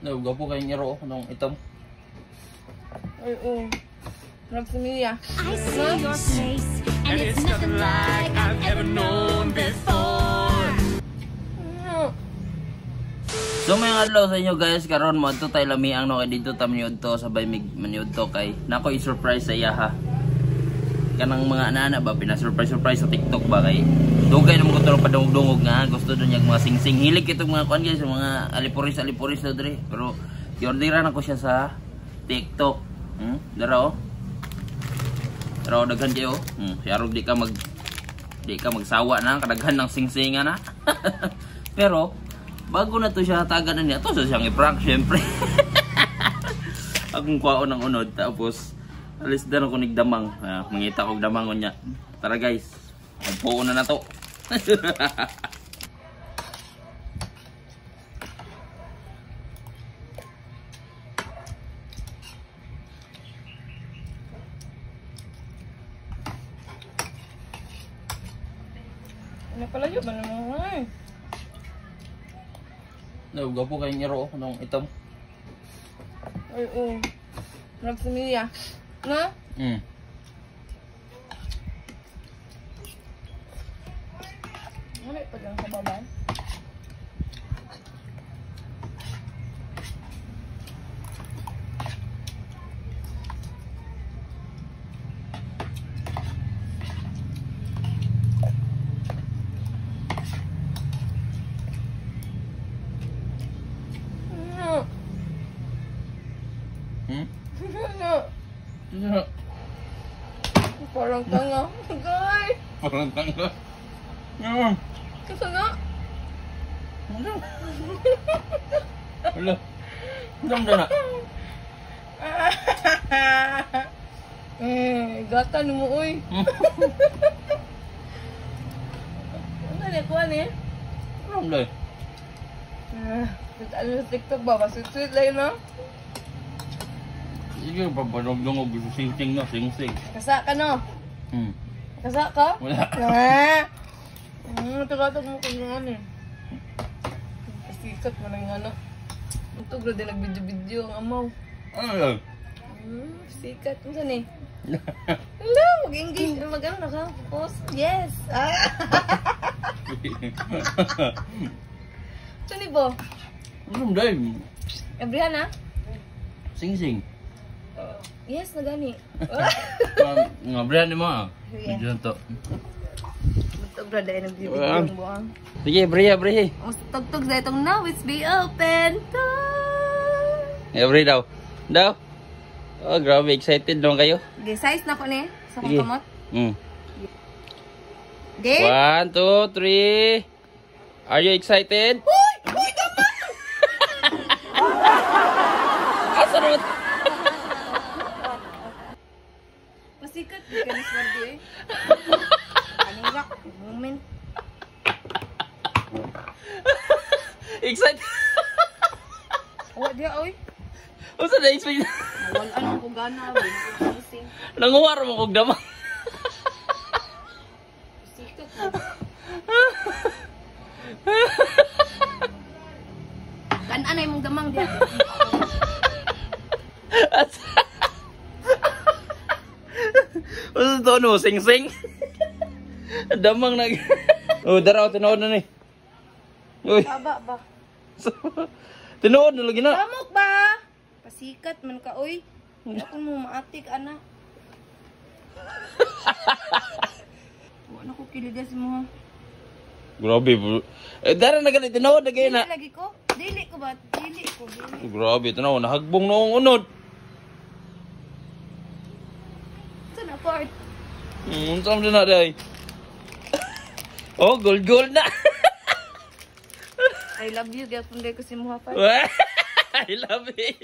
Gapo kayong iro nung itom. Ay, oh. Nagsimilya. I see your face, and it's nothing like I've ever known before. So may adlaw sa inyo guys, karon mo adto tay lamiang no kay dito ta maniud to sabay maniud to kay nako i-surprise sa iya ha. Kanang mga ana ba pina-surprise sa TikTok ba kay dugay na mo ko padungog-dungog nga gusto do niya mga sing-sing hilig itong mga kuan guys, mga alipuris na dre. Pero i-orderan ako siya sa TikTok. Dara oh. Dara daghan kayo. Siyarog di ka magsawa na kadaghan ng sing-singa na. Pero bago na to siya hatagan na niya, to siyang i-prank syempre. Akong kwaon ng unod tapos alis din ako nigdamang. Mangita ko damang niya. Tara guys, magpuo na to. Ano pala yun? Ano naman? Gapo kayong iro nung itom. Ay, oh. Nagsimilya. Na? Wala pa lang sa baba. Parang tanga. Guys! Parang tanga. Kasi nga. Wala. Dam na. Gatan mo uy. Ano na kuha ni? Dam na. Ano sa TikTok ba? Masweet lang no? Sige, papadog-dungog sing-sing no, sing-sing. Kasa ka no? Kasa ka? Wala. Tagatag mo kung nga eh. Pasikat mo lang ano. Ito, bro, din nag-video-video ang amaw. Ano? Sikat. Ano saan eh? Hello! Mag-engage. Mag-ano na ka? Post? Yes! Ito ni Bo? Ano dahil? Ebrihan ha? Sing-sing. Yes, na gani. Nga brand mo ah. Yeah. Medyo to. Ito, bro, dahil nag-video ang buwang. Sige, brehe. Mas tugtog sa itong now, it's be open. Every daw. Daw? Oh, grabe, excited naman kayo. Okay, size na ko ni. Sa kong Sige. kamot. Okay. Okay? 1, 2, 3. Are you excited? Uy! Uy, tama! Asa naman? Pasikat, di ka niswardi eh. Anong rock? Moment. Excited? Awa dia, oy. Asa na excited? Wala ano ko gana, gising. Nanguwar mo kong damang. Pasikat. Kan-anay mong damang dia. Asa to no, sing-sing? Damang nag... Oh, daraw, tinood na ni. Uy, Baba ba? tinood na lagi na. Samok ba? Pasikat man ka, oy. Hindi ako mo maatik, ana. Wala ko kiligas mo. Grabe, bro. Dara na ganit, tinood na kayo Dili na. lagi ko? Dili ko ba? Dili ko. Grabe, tinaw, nahagbong noong unod. Saan na part? Saan na day? Oh, gold na. I love you. Gaya kung ko si Muha pa. I love it.